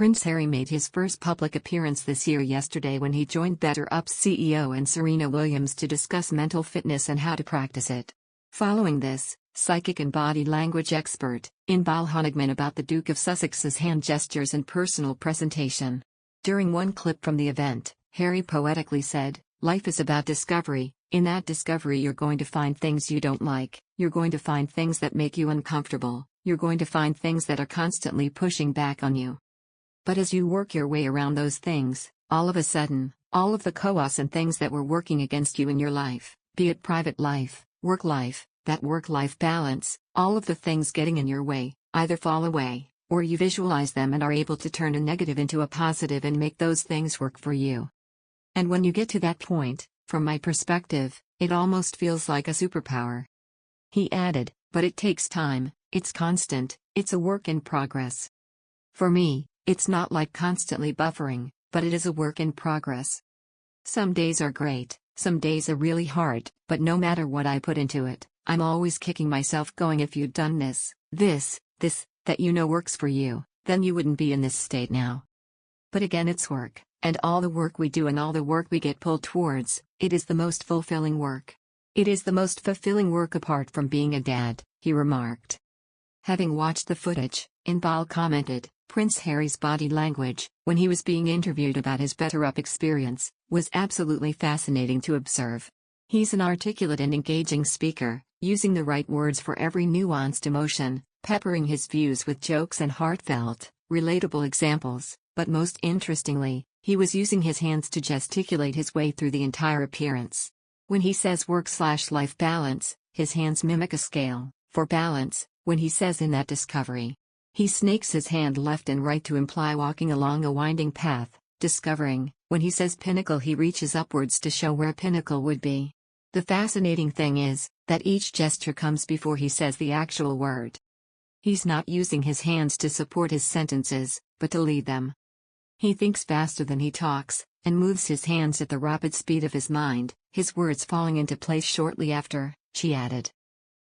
Prince Harry made his first public appearance this year yesterday when he joined BetterUp's CEO and Serena Williams to discuss mental fitness and how to practice it. Following this, psychic and body language expert, Inbaal Honigman about the Duke of Sussex's hand gestures and personal presentation. During one clip from the event, Harry poetically said, "Life is about discovery. In that discovery you're going to find things you don't like, you're going to find things that make you uncomfortable, you're going to find things that are constantly pushing back on you. But as you work your way around those things, all of a sudden, all of the chaos and things that were working against you in your life, be it private life, work life, that work-life balance, all of the things getting in your way, either fall away, or you visualize them and are able to turn a negative into a positive and make those things work for you. And when you get to that point, from my perspective, it almost feels like a superpower." He added, "But it takes time, it's constant, it's a work in progress. For me, it's not like constantly buffering, but it is a work in progress. Some days are great, some days are really hard, but no matter what I put into it, I'm always kicking myself going, if you'd done this, that you know works for you, then you wouldn't be in this state now. But again, it's work, and all the work we do and all the work we get pulled towards, it is the most fulfilling work. It is the most fulfilling work apart from being a dad," he remarked. Having watched the footage, Inbaal commented, "Prince Harry's body language, when he was being interviewed about his BetterUp experience, was absolutely fascinating to observe. He's an articulate and engaging speaker, using the right words for every nuanced emotion, peppering his views with jokes and heartfelt, relatable examples, but most interestingly, he was using his hands to gesticulate his way through the entire appearance. When he says work/life balance, his hands mimic a scale, for balance, when he says in that discovery. He snakes his hand left and right to imply walking along a winding path, discovering, when he says pinnacle he reaches upwards to show where pinnacle would be. The fascinating thing is, that each gesture comes before he says the actual word. He's not using his hands to support his sentences, but to lead them. He thinks faster than he talks, and moves his hands at the rapid speed of his mind, his words falling into place shortly after," she added.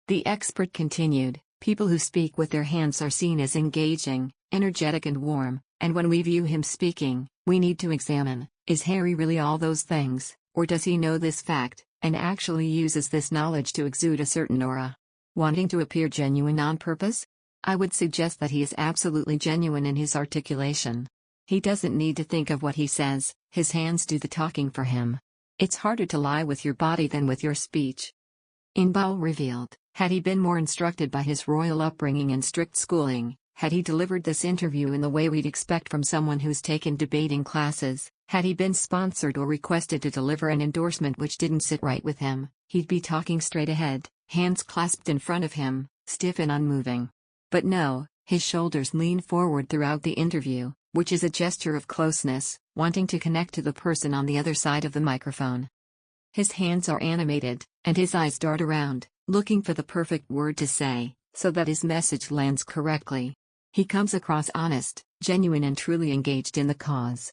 The expert continued, "People who speak with their hands are seen as engaging, energetic and warm, and when we view him speaking, we need to examine, is Harry really all those things, or does he know this fact, and actually uses this knowledge to exude a certain aura? Wanting to appear genuine on purpose? I would suggest that he is absolutely genuine in his articulation. He doesn't need to think of what he says, his hands do the talking for him. It's harder to lie with your body than with your speech." Inbaal revealed, had he been more instructed by his royal upbringing and strict schooling, had he delivered this interview in the way we'd expect from someone who's taken debating classes, had he been sponsored or requested to deliver an endorsement which didn't sit right with him, he'd be talking straight ahead, hands clasped in front of him, stiff and unmoving. But no, his shoulders lean forward throughout the interview, which is a gesture of closeness, wanting to connect to the person on the other side of the microphone. His hands are animated, and his eyes dart around, looking for the perfect word to say, so that his message lands correctly. He comes across honest, genuine and truly engaged in the cause.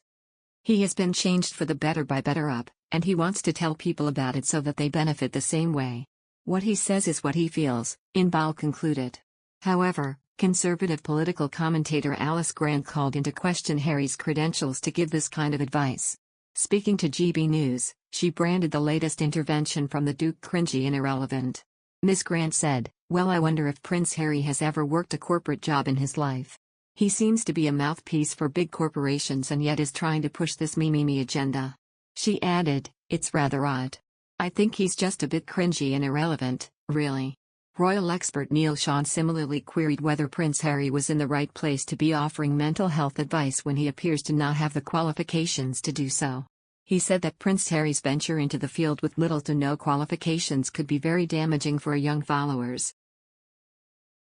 He has been changed for the better by BetterUp, and he wants to tell people about it so that they benefit the same way. What he says is what he feels, Inbaal concluded. However, conservative political commentator Alice Grant called into question Harry's credentials to give this kind of advice. Speaking to GB News, she branded the latest intervention from the Duke cringy and irrelevant. Ms. Grant said, "Well, I wonder if Prince Harry has ever worked a corporate job in his life. He seems to be a mouthpiece for big corporations and yet is trying to push this me agenda." She added, "It's rather odd. I think he's just a bit cringy and irrelevant, really." Royal expert Neil Sean similarly queried whether Prince Harry was in the right place to be offering mental health advice when he appears to not have the qualifications to do so. He said that Prince Harry's venture into the field with little to no qualifications could be very damaging for young followers,